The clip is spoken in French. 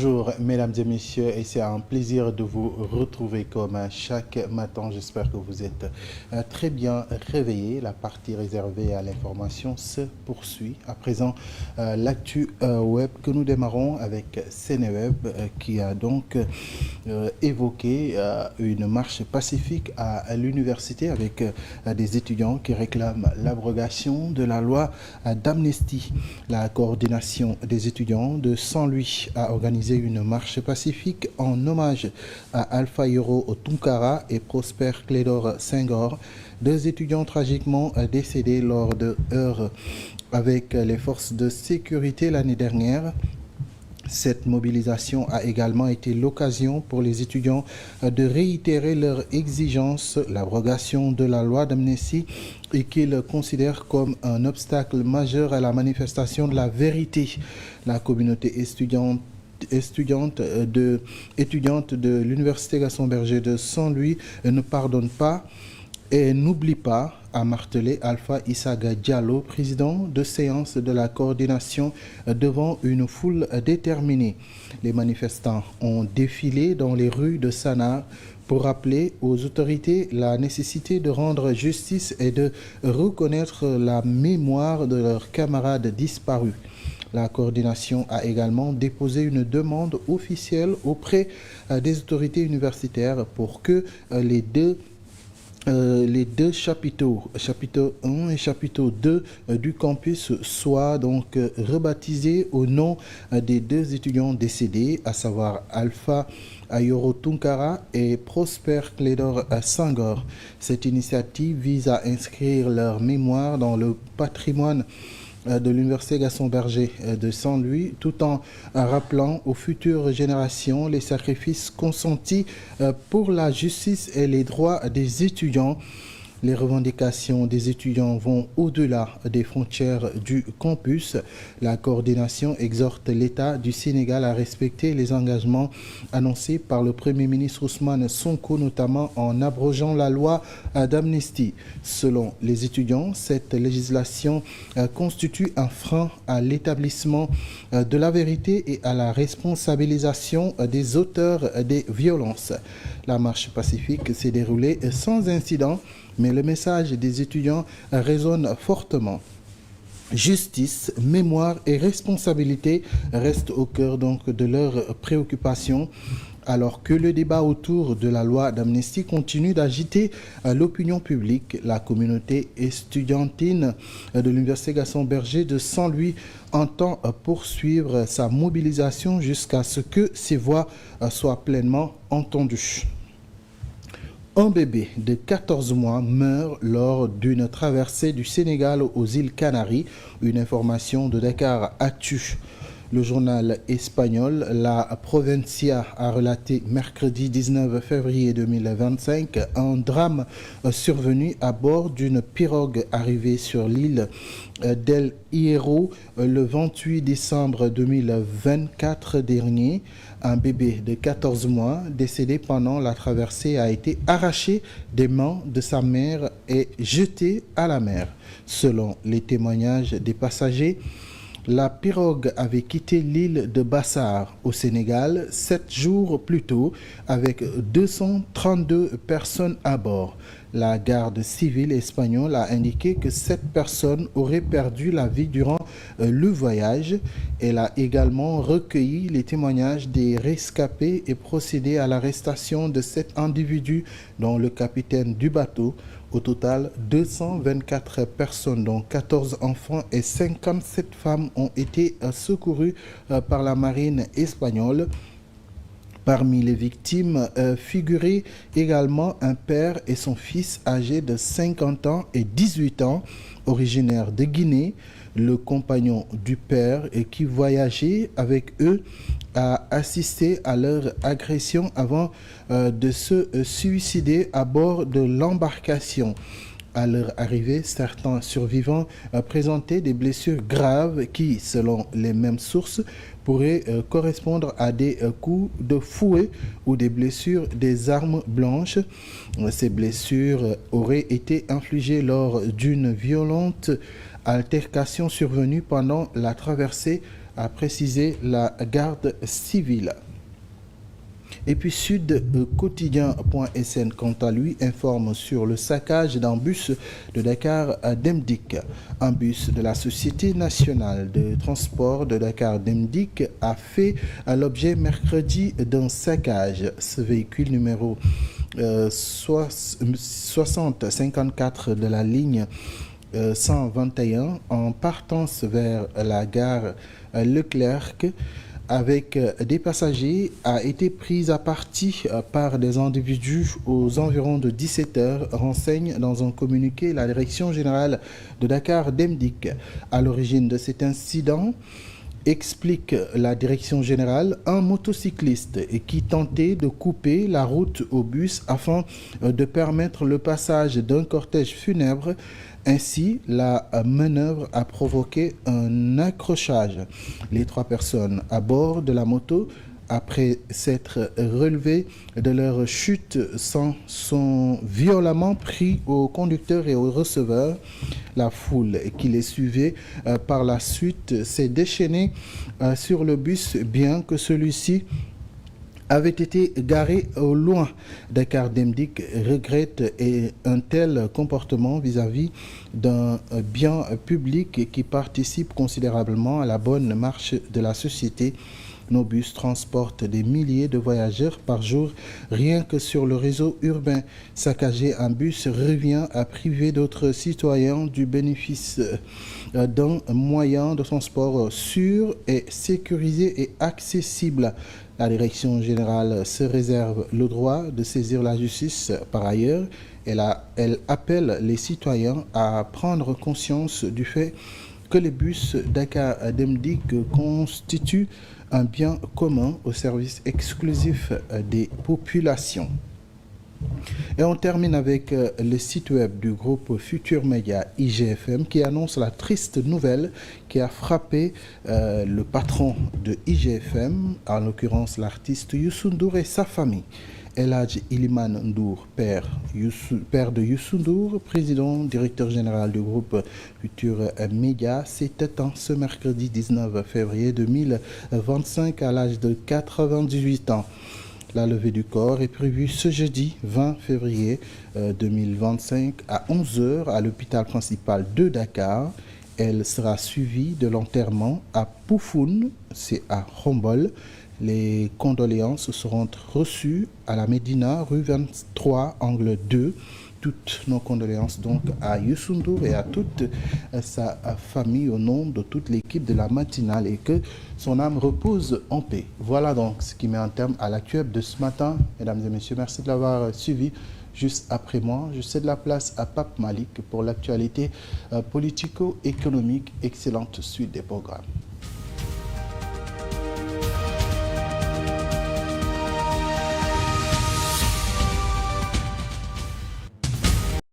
Bonjour mesdames et messieurs, et c'est un plaisir de vous retrouver comme chaque matin. J'espère que vous êtes très bien réveillés. La partie réservée à l'information se poursuit. À présent, l'actu web que nous démarrons avec Sénéweb qui a donc évoqué une marche pacifique à l'université avec des étudiants qui réclament l'abrogation de la loi d'amnistie. La coordination des étudiants de Saint-Louis a organisé une marche pacifique en hommage à Alpha Yoro Tunkara et Prosper Clédor Senghor, deux étudiants tragiquement décédés lors de heurts avec les forces de sécurité l'année dernière. Cette mobilisation a également été l'occasion pour les étudiants de réitérer leur exigence, l'abrogation de la loi d'amnistie et qu'ils considèrent comme un obstacle majeur à la manifestation de la vérité. La communauté étudiante de l'Université Gaston Berger de Saint-Louis ne pardonne pas et n'oublie pas, a martelé Alpha Issaga Diallo, président de séance de la coordination devant une foule déterminée. Les manifestants ont défilé dans les rues de Sanaa pour rappeler aux autorités la nécessité de rendre justice et de reconnaître la mémoire de leurs camarades disparus. La coordination a également déposé une demande officielle auprès des autorités universitaires pour que les deux chapiteaux, chapitre 1 et chapitre 2 du campus soient donc rebaptisés au nom des deux étudiants décédés, à savoir Alpha Ayoro Tunkara et Prosper Clédor Senghor. Cette initiative vise à inscrire leur mémoire dans le patrimoine de l'Université Gaston Berger de Saint-Louis, tout en rappelant aux futures générations les sacrifices consentis pour la justice et les droits des étudiants. Les revendications des étudiants vont au-delà des frontières du campus. La coordination exhorte l'État du Sénégal à respecter les engagements annoncés par le Premier ministre Ousmane Sonko, notamment en abrogeant la loi d'amnistie. Selon les étudiants, cette législation constitue un frein à l'établissement de la vérité et à la responsabilisation des auteurs des violences. La marche pacifique s'est déroulée sans incident, mais le message des étudiants résonne fortement. Justice, mémoire et responsabilité restent au cœur donc de leurs préoccupations, alors que le débat autour de la loi d'amnistie continue d'agiter l'opinion publique. La communauté estudiantine de l'Université Gaston Berger de Saint-Louis entend poursuivre sa mobilisation jusqu'à ce que ses voix soient pleinement entendues. Un bébé de 14 mois meurt lors d'une traversée du Sénégal aux îles Canaries. Une information de Dakar Actu. Le journal espagnol La Provincia a relaté mercredi 19 février 2025 un drame survenu à bord d'une pirogue arrivée sur l'île d'El Hierro le 28 décembre 2024 dernier. Un bébé de 14 mois décédé pendant la traversée a été arraché des mains de sa mère et jeté à la mer. Selon les témoignages des passagers, la pirogue avait quitté l'île de Bassar au Sénégal 7 jours plus tôt avec 232 personnes à bord. La garde civile espagnole a indiqué que 7 personnes auraient perdu la vie durant le voyage. Elle a également recueilli les témoignages des rescapés et procédé à l'arrestation de 7 individus, dont le capitaine du bateau. Au total, 224 personnes, dont 14 enfants et 57 femmes, ont été secourues par la marine espagnole. Parmi les victimes figuraient également un père et son fils âgés de 50 ans et 18 ans, originaires de Guinée. Le compagnon du père qui voyageait avec eux a assisté à leur agression avant de se suicider à bord de l'embarcation. À leur arrivée, certains survivants présentaient des blessures graves qui, selon les mêmes sources, pourraient correspondre à des coups de fouet ou des blessures des armes blanches. Ces blessures auraient été infligées lors d'une violente altercation survenue pendant la traversée a précisé la garde civile. Et puis Sud Quotidien.sn, quant à lui, informe sur le saccage d'un bus de Dakar à Demdik. Un bus de la Société nationale de transport de Dakar Demdik a fait l'objet mercredi d'un saccage. Ce véhicule numéro 6054 de la ligne 121 en partance vers la gare Leclerc avec des passagers a été prise à partie par des individus aux environs de 17 heures, renseigne dans un communiqué la Direction générale de Dakar Demdik. À l'origine de cet incident, explique la direction générale, un motocycliste qui tentait de couper la route au bus afin de permettre le passage d'un cortège funèbre. Ainsi, la manœuvre a provoqué un accrochage. Les 3 personnes à bord de la moto, après s'être relevés de leur chute, sont violemment pris au conducteur et au receveur. La foule qui les suivait par la suite s'est déchaînée sur le bus, bien que celui-ci avait été garé au loin. Dakar Demdik regrette un tel comportement vis-à-vis d'un bien public qui participe considérablement à la bonne marche de la société. Nos bus transportent des milliers de voyageurs par jour. Rien que sur le réseau urbain, saccager un bus revient à priver d'autres citoyens du bénéfice d'un moyen de transport sûr et sécurisé et accessible. La Direction générale se réserve le droit de saisir la justice. Par ailleurs, elle appelle les citoyens à prendre conscience du fait que les bus Dakar Demdik constituent un bien commun au service exclusif des populations. Et on termine avec le site web du groupe Futur Média IGFM qui annonce la triste nouvelle qui a frappé le patron de IGFM, en l'occurrence l'artiste Youssou N'Dour et sa famille. El Hadj Iliman Ndour, père de Youssou N'Dour, président, directeur général du groupe Futur Média, s'est éteint ce mercredi 19 février 2025 à l'âge de 98 ans. La levée du corps est prévue ce jeudi 20 février 2025 à 11h à l'hôpital principal de Dakar. Elle sera suivie de l'enterrement à Poufoun, c'est à Khombol. Les condoléances seront reçues à la Médina, rue 23, angle 2. Toutes nos condoléances donc à Youssou N'Dour et à toute sa famille au nom de toute l'équipe de la matinale et que son âme repose en paix. Voilà donc ce qui met un terme à l'actu de ce matin. Mesdames et messieurs, merci de l'avoir suivi. Juste après moi, je cède la place à Pape Malik pour l'actualité politico-économique. Excellente suite des programmes.